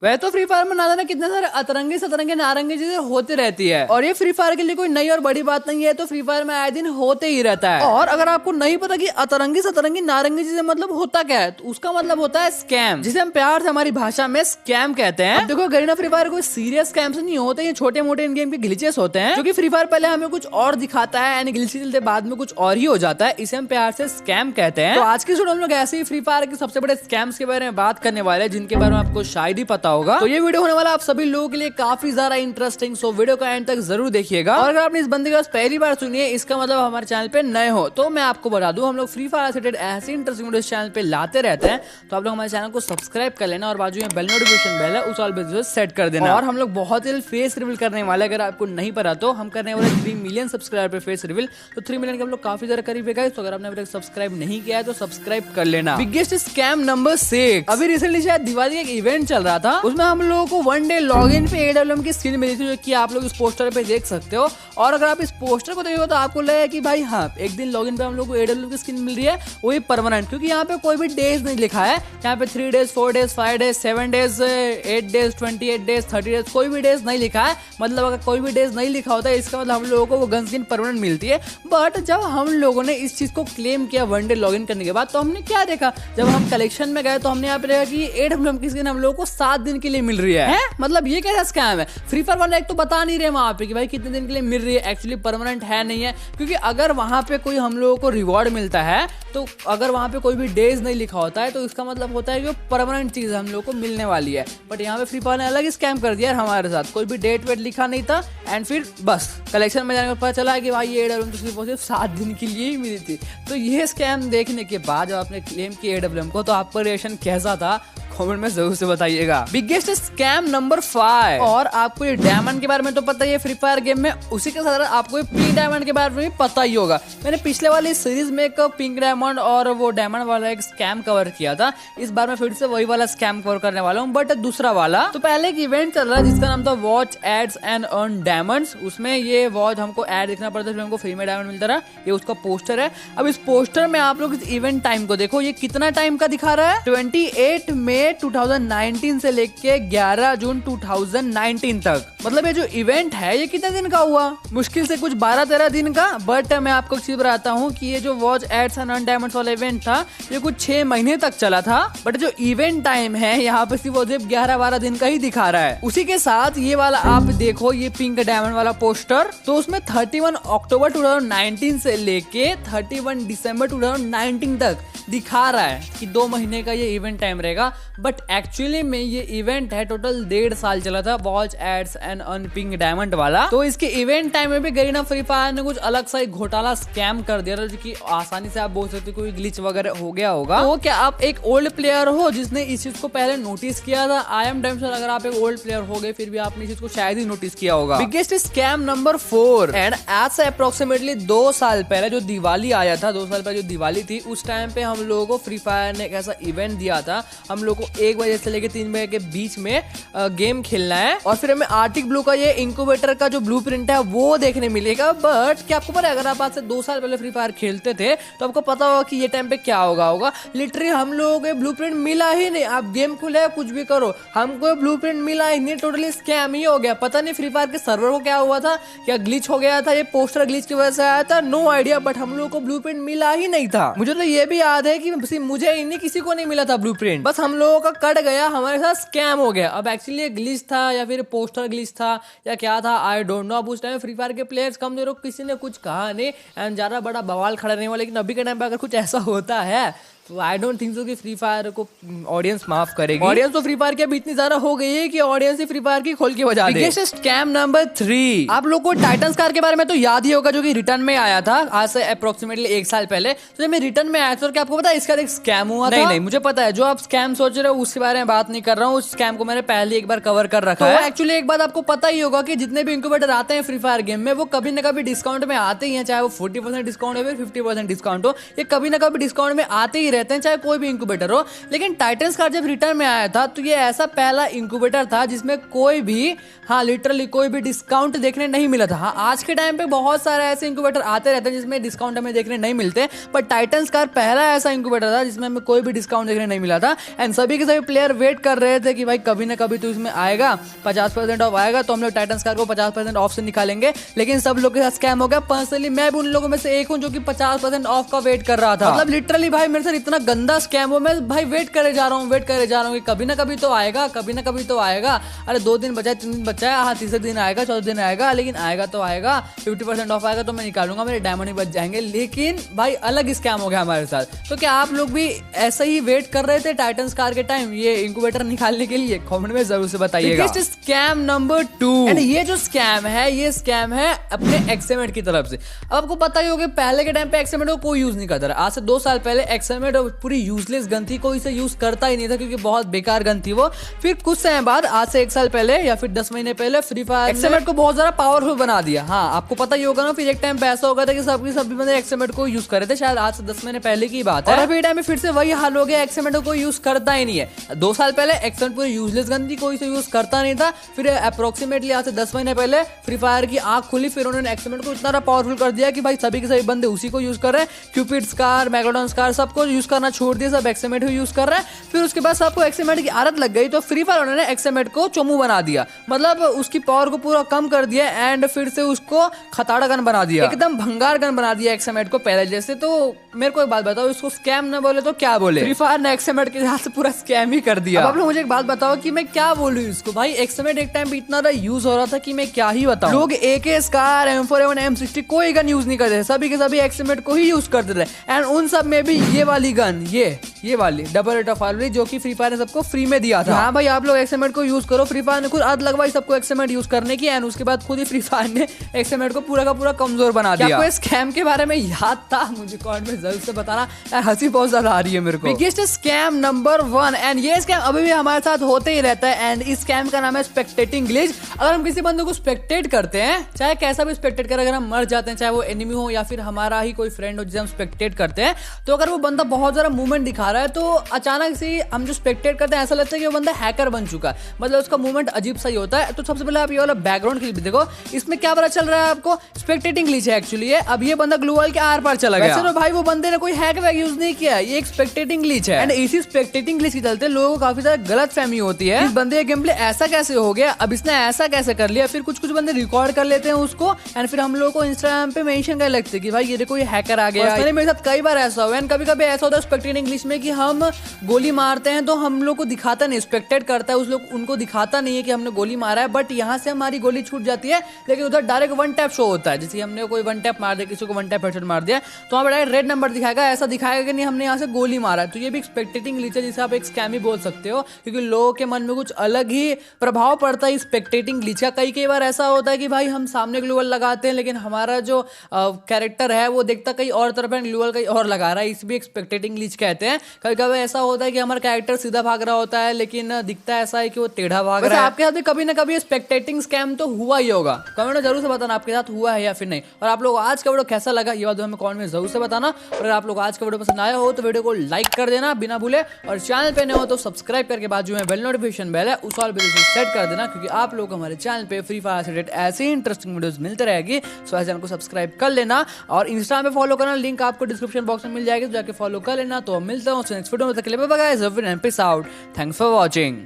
वह तो free fire में ना जाने कितने सारे अतरंगी सतरंगी नारंगी चीजें होती रहती है और ये फ्री फायर के लिए कोई नई और बड़ी बात नहीं है। तो फ्री फायर में आए दिन होते ही रहता है। और अगर आपको नहीं पता कि अतरंगी सतरंगी नारंगी चीजें मतलब होता क्या है, तो उसका मतलब होता है स्कैम, जिसे हम प्यार से हमारी भाषा में स्कैम कहते हैं। देखो गरीना फ्री फायर कोई सीरियस स्कैम्स नहीं होते, ये छोटे मोटे इन गेम के ग्लिचेस होते हैं, क्योंकि फ्री फायर पहले हमें कुछ और दिखाता है यानी ग्लिच चलते बाद में कुछ और ही हो जाता है, इसे हम प्यार से स्कैम कहते हैं। तो आज की वीडियो हम लोग ऐसे ही फ्री फायर के सबसे बड़े स्कैम्स के बारे में बात करने वाले हैं, जिनके बारे में आपको शायद ही पता होगा। तो ये वीडियो होने वाला आप सभी लोगों के लिए काफी ज्यादा इंटरेस्टिंग, सो वीडियो का एंड तक जरूर देखिएगा। और अगर आपने इस बंदे का पहली बार सुनी है, इसका मतलब हमारे चैनल पे नए हो, तो मैं आपको बता दूं हम लोग फ्री फायर से रिलेटेड ऐसी इंटरेस्टिंग वीडियो चैनल पे लाते रहते हैं। तो आप लोग हमारे चैनल को सब्सक्राइब कर लेना और बाजू में बेल नोटिफिकेशन बेल है उस ऑल पे सेट कर देना। और हम लोग बहुत जल्द फेस रिवील करने वाले, अगर आपको नहीं पता तो हम करने वाले 3 मिलियन सब्सक्राइबर पे फेस रिवील। तो 3 मिलियन के हम लोग काफी ज्यादा करीब है। तो अगर आपने अभी तक सब्सक्राइब नहीं किया है तो सब्सक्राइब कर लेना। Biggest scam number 6। अभी रिसेंटली शायद दिवाली एक इवेंट चल रहा था, उसमें हम लोगों को 1 डे लॉगिन पे AWM की स्किन मिली थी, जो कि आप लोग इस पोस्टर पे देख सकते हो। और अगर आप इस पोस्टर को देखो तो आपको लगेगा कि भाई हाँ, एक दिन लॉगिन पे हम लोग को AWM की स्किन मिल रही है, वही परमानेंट, क्योंकि यहाँ पे कोई भी डेज नहीं लिखा है। यहाँ पे 3 days 4 days 5 days 7 days 8 days 28 days 30 days कोई भी डेज नहीं लिखा है। मतलब अगर कोई भी डेज नहीं लिखा होता है, इसका मतलब हम लोगों को वो गन स्किन परमानेंट मिलती है। बट जब हम लोगों ने इस चीज को क्लेम किया 1 डे लॉगिन करने के बाद, तो हमने क्या देखा, जब हम कलेक्शन में गए तो हमने यहाँ पे देखा कि 8 की स्किन हम लोगों को 7 दिन के लिए मिल रही है। मतलब ये कैसा स्कैम है? फ्री फायर वाले एक तो बता नहीं रहे वहां पे कि भाई कितने दिन के लिए मिल रही है, एक्चुअली परमानेंट है नहीं है। क्योंकि अगर वहां पे कोई हम लोगों को रिवॉर्ड मिलता है, तो अगर वहां पे कोई भी डेज नहीं लिखा होता है, तो इसका मतलब होता है कि वो परमानेंट चीज हम लोगों को मिलने वाली है। बट यहाँ पे फ्री फायर ने अलग स्कैम कर दिया हमारे साथ, कोई भी डेट वेट लिखा नहीं था। एंड फिर बस कलेक्शन में जाने पर पता चला कि भाई ये AWM तो सिर्फ 7 दिन के लिए ही मिली थी। तो ये स्कैम देखने के बाद जब आपने क्लेम किया AWM को, तो आपका रिएक्शन कैसा था कमेंट में जरूर से बताइएगा। Biggest scam number 5। और आपको ये डायमंड के बारे में तो पता ही है फ्री फायर गेम में, उसी के साथ आपको ये पिंक डायमंड के बारे में भी पता ही होगा। मैंने पिछले वाली सीरीज में एक पिंक डायमंड और वो डायमंड वाला एक स्कैम कवर किया था। इस बार मैं फिर से वही वाला स्कैम कवर करने वाला हूँ, बट दूसरा वाला। तो पहले एक इवेंट चल रहा है जिसका नाम था watch ads and earn diamonds. उसमें ये वॉच हमको एड दिखना पड़ता है, हमको फ्री में डायमंड मिलता रहा। ये उसका पोस्टर है। अब इस पोस्टर में आप लोग इस इवेंट टाइम को देखो, ये कितना टाइम का दिखा रहा है, 28 मई 2019 से लेके 11 जून 2019 तक। मतलब ये जो इवेंट है ये कितने दिन का हुआ? मुश्किल से कुछ 12-13 दिन का। बट मैं आपको एक चीज बताता हूँ कि ये जो watch ads and earn diamonds वाला इवेंट था, ये कुछ 6 महीने तक चला था। बट जो इवेंट टाइम है यहाँ पे सिर्फ 11-12 दिन का ही दिखा रहा है। उसी के साथ ये वाला आप देखो, ये पिंक डायमंड वाला पोस्टर, तो उसमें 31 अक्टूबर 2019 से लेके 31 दिसंबर 2019 तक दिखा रहा है कि 2 महीने का ये इवेंट टाइम रहेगा। बट एक्चुअली में ये इवेंट है टोटल 1.5 साल चला था, watch ads and earn pink diamond वाला। तो इसके इवेंट टाइम में भी गरीना फ्री फायर ने कुछ अलग सा घोटाला स्कैम कर दिया था, जो कि आसानी से आप बोल सकते हो कोई ग्लिच वगैरह हो गया होगा। तो क्या आप एक ओल्ड प्लेयर हो जिसने इस चीज को पहले नोटिस किया था? आई एम डैम श्योर अगर आप एक ओल्ड प्लेयर हो गए फिर भी आपने इस चीज को शायद ही नोटिस किया होगा। Biggest scam number 4। एंड आज से अप्रोक्सीमेटली 2 साल पहले जो दिवाली आया था, 2 साल पहले जो दिवाली थी, उस टाइम पे हम लोगों को फ्री फायर ने एक ऐसा इवेंट दिया था। हम लोग को 1 बजे से लेकर 3 बजे के बीच में गेम खेलना है, और फिर हमें आर्टिक ब्लू का ये इंक्यूबेटर का जो ब्लूप्रिंट है वो देखने मिलेगा। बट क्या आपको पता है, अगर आप आज से 2 साल पहले फ्री फायर खेलते थे तो आपको पता होगा कि ये टाइम पे क्या होगा। लिटरली हम लोगों को ब्लूप्रिंट मिला ही नहीं। आप गेम खुले कुछ भी करो, हमको ब्लूप्रिंट मिला ही नहीं। टोटली स्कैम ही हो गया। पता नहीं फ्री फायर के सर्वर को क्या हुआ था, क्या ग्लिच हो गया था, ये पोस्टर ग्लिच की वजह से आया था, नो आइडिया। बट हम लोगों को ब्लूप्रिंट मिला ही नहीं था। मुझे तो ये भी याद है कि मुझे इन्हीं किसी को नहीं मिला था ब्लूप्रिंट, बस हम लोगों का कट गया, हमारे साथ स्कैम हो गया। अब एक्चुअली ग्लिच था या फिर पोस्टर ग्लिच था या क्या था, आई डोंट नो। अब उस टाइम फ्री फायर के प्लेयर्स कम देर किसी ने कुछ कहा नहीं एंड ज्यादा बड़ा बवाल खड़ा नहीं हुआ। लेकिन अभी के टाइम पे अगर कुछ ऐसा होता है तो आई डोंट थिंक सो कि फ्री फायर को ऑडियंस माफ करेगी। ऑडियंस तो फ्री फायर की अभी इतनी ज्यादा हो गई है कि ऑडियंस ही फ्री फायर की खोल के बजा दे। Biggest scam number 3। आप लोग को टाइटन कार के बारे में तो याद ही होगा, जो कि रिटर्न में आया था आज से अप्रोक्सीमेटली 1 साल पहले। तो जब मैं रिटर्न में आया था, क्या आपको पता है इसका एक स्कैम हुआ था? नहीं, मुझे पता है। जो आप स्कैम सोच रहे हो उसके बारे में बात नहीं कर रहा हूँ। उस स्कैम को मैंने पहले एक बार कवर कर रखा है। एक्चुअली एक बात आपको पता ही होगा कि जितने भी इंक्यूबेटर आते हैं फ्री फायर गेम में, वो कभी ना कभी डिस्काउंट में आते ही हैं। चाहे वो 40% डिस्काउंट हो या 50% डिस्काउंट हो, ये कभी ना कभी डिस्काउंट में आते ही रहते हैं, चाहे कोई भी इंक्यूबेटर हो। लेकिन टाइटन्स कार्ड जब रिटर्न में आया था तो ये ऐसा पहला इंक्यूबेटर था जिसमें कोई भी, हाँ लिटरली कोई भी डिस्काउंट देखने नहीं मिला था। हाँ आज के टाइम पे बहुत सारे ऐसे इंक्यूबेटर आते रहते हैं जिसमें डिस्काउंट हमें देखने नहीं मिलते, पर टाइटन्स कार्ड पहला ऐसा इंक्यूबेटर था जिसमें हमें कोई भी डिस्काउंट देखने नहीं मिला था। एंड सभी के सभी प्लेयर वेट कर रहे थे कि भाई कभी ना कभी तो इसमें आएगा, 50% ऑफ आएगा तो हम लोग टाइटन्स कार्ड को 50% ऑफ से निकालेंगे। लेकिन सब लोग के साथ स्कैम हो गया। पर्सनली मैं भी उन लोगों में से एक हूं जो कि 50% ऑफ का वेट कर रहा था। मतलब लिटरली भाई मेरे साथ इतना गंदा स्कैम हो, मैं भाई वेट करे जा रहा हूँ कि कभी ना कभी तो आएगा, कभी ना कभी तो आएगा। अरे 2 दिन बचा है, 3 दिन बचा है, हाँ तीसरे दिन आएगा, 14 दिन आएगा, लेकिन आएगा तो आएगा। 50% ऑफ आएगा तो मैं निकालूंगा, मेरे डायमंड ही बच जाएंगे। लेकिन भाई अलग स्कैम हो गया हमारे साथ। तो क्या आप लोग भी ऐसा ही वेट कर रहे थे टाइटन्स कार के टाइम ये इंक्यूबेटर निकालने के लिए? कमेंट में जरूर से बताइएगा। स्कैम नंबर 2, एंड ये जो स्कैम है ये स्कैम है अपने एक्सएमएट की तरफ से। अब आपको पता ही होगा पहले के टाइम पे एक्सएमएट को कोई यूज नहीं करता था। आज से 2 साल पहले एक्सएमएट पूरी यूजलेस गन थी, कोई इसे यूज करता ही नहीं था क्योंकि बहुत बेकार गन थी वो। फिर कुछ समय बाद, आज से 1 साल पहले या फिर 10 महीने पहले, फ्री फायर एक्सएमएट को बहुत ज्यादा पावरफुल बना दिया। हाँ आपको पता ही होगा ना, फिर एक टाइम पे ऐसा हो गया था कि सभी बंदे एक्सएमएट को यूज कर रहे थे, शायद आज से 10 महीने पहले की बात है। और अभी टाइम में फिर से वही हाल हो गया, एक्सएमएट को यूज करता ही नहीं है। 2 साल पहले एक्सएमएट पूरी यूजलेस गन थी, कोई इसे यूज करता नहीं था। फिर अप्रोक्सीमेटली आज से 10 महीने पहले फ्री फायर की आंख खुली, फिर उन्होंने एक्सएमएट को इतना पावरफुल कर दिया कि भाई सभी के सभी बंदे उसी को यूज कर रहे हैं। क्यूपिड स्कार, मैग्नाडॉन स्कार सबको यूज करना छोड़ दिया, सब एक्सएमएट ही यूज कर रहे हैं। फिर उसके बाद सबको एक्सएमएट की आदत लग गई तो फ्री फायर उन्होंने एक्सएमएट को चोमू बना दिया, मतलब उसकी पावर को पूरा कम कर दिया एंड फिर से उसको खताड़ा गन बना दिया, एकदम भंगार गन बना दिया एक्सएमएट को पहले जैसे। तो मेरे को एक बात बताओ, इसको स्कैम न बोले तो क्या बोले? फ्री फायर ने एक्सएमएट के साथ पूरा स्कैम ही कर दिया। अब आप लोग मुझे एक बात बताओ कि मैं क्या बोलूं इसको? भाई एक्सएमएट एक टाइम पे इतना यूज हो रहा था कि मैं क्या ही बताऊं। लोग AK स्कार, M4A1, M60 कोई गन यूज नहीं करते, सभी के सभी एक्सएमएट को ही यूज करते थे। एंड उन सब में भी ये वाली गन, ये वाली डबल रेट ऑफ फायर जो कि फ्री फायर ने सबको फ्री में दिया था। हाँ भाई आप लोग एक्सएमएट को यूज करो। फ्री फायर ने खुद आदत लगवाई सबको एक्सएमएट यूज करने की, एंड उसके बाद खुद ही फ्री फायर ने एक्सएमएट को पूरा का पूरा कमजोर बना दिया। आपको स्कैम के बारे में याद था? मुझे कमेंट में जरूर से बताना, हंसी बहुत ज्यादा आ रही है मेरे को। बिगेस्ट स्कैम नंबर 1, एंड ये स्कैम अभी भी हमारे साथ होते ही रहता है, एंड इस स्कैम का नाम है स्पेक्टेटिंग ग्लिच। अगर हम किसी बंदे को स्पेक्टेट करते हैं, चाहे कैसा भी स्पेक्टेट करें, अगर हम मर जाते हैं, चाहे वो एनिमी हो या फिर हमारा ही कोई फ्रेंड हो जिसे हम स्पेक्टेट करते हैं, तो अगर वो बंदा बहुत ज्यादा मूवमेंट दिखा रहा है तो अचानक से हम जो स्पेक्टेट करते हैं ऐसा लगता है कि वो बंदा हैकर बन चुका है, मतलब उसका मूवमेंट अजीब सा ही होता है। तो सबसे पहले आप ये वाला बैकग्राउंड क्लिप देखो, इसमें क्या पता चल रहा है आपको? स्पेक्टेटिंग ग्लिच है एक्चुअली ये। अब ये बंदा ग्लू वॉल के आर पार चला गया। वैसे तो भाई वो बंदे ने कोई हैक वैक यूज नहीं किया, ये एक स्पेक्टेटिंग ग्लिच है। एंड इसी स्पेक्टेटिंग ग्लिच के चलते लोगों को काफी ज्यादा गलतफहमी होती है, इस बंदे का गेम प्ले ऐसा कैसे हो गया, अब इसने ऐसा कैसे कर लिया। फिर कुछ बंदे रिकॉर्ड कर लेते हैं उसको, एंड फिर हम लोगों को इंस्टाग्राम पे मेंशन करने लगते हैं कि भाई ये देखो ये हैकर आ गया। मेरे साथ कई बार ऐसा हुआ, एंड कभी-कभी ऐसा होता है स्पेक्टेटिंग इंग्लिश में कि हम गोली मारते हैं तो हम लोग को दिखाता नहीं, स्पेक्टेट करता है उस लोग, उनको दिखाता नहीं है कि हमने गोली मारा है, बट यहाँ से हमारी गोली छूट जाती है, लेकिन उधर डायरेक्ट वन टैप शो होता है। जैसे हमने कोई वन टैप मार दिया, किसी को वन टैप हेडशॉट मार दिया तो वहाँ डायरेक्ट रेड नंबर दिखाएगा, ऐसा दिखाएगा कि नहीं हमने यहाँ से गोली मारा है। तो ये भी स्पेक्टेटिंग ग्लिच है जिसे आप एक स्कैम ही बोल सकते हो, क्योंकि लोगों के मन में कुछ अलग ही प्रभाव पड़ता है स्पेक्टेटिंग ग्लिच का। कई बार ऐसा होता है कि भाई हम सामने ग्लू वॉल लगाते हैं लेकिन हमारा जो कैरेक्टर है वो देखता कहीं और तरफ है, ग्लू वॉल कहीं और लगा रहा है, इस भी एक स्पेक्टेटिंग ग्लिच कहते हैं। कभी ऐसा होता है कि हमारा कैरेक्टर सीधा भाग रहा होता है लेकिन दिखता ऐसा है कि वो टेढ़ा भाग रहा है। आपके साथ भी कभी ना कभी स्पेक्टेटिंग स्कैम तो हुआ ही होगा, कमेंट में जरूर से बताना आपके साथ हुआ है या फिर नहीं। और आप लोग आज का वीडियो कैसा लगा ये बात हमें कमेंट में जरूर से बताना। और अगर आप लोग आज का वीडियो पसंद आया हो तो वीडियो को लाइक कर देना बिना भूले, और चैनल पे नए हो तो सब्सक्राइब करके बाजू में बेल नोटिफिकेशन बेल है उस ऑल पे सेट कर देना, क्योंकि आप लोग हमारे चैनल पे फ्री फायर से रिलेटेड ऐसी इंटरेस्टिंग वीडियोस मिलते रहेगी। सो चैनल को सब्सक्राइब कर लेना और इंस्टाग्राम पे फॉलो करना, लिंक आपको डिस्क्रिप्शन बॉक्स में मिल जाएगी, तो जाके फॉलो कर लेना। तो मिलता हूँ नेक्स्ट वीडियो में, तक के लिए bye guys, peace out, thanks for watching.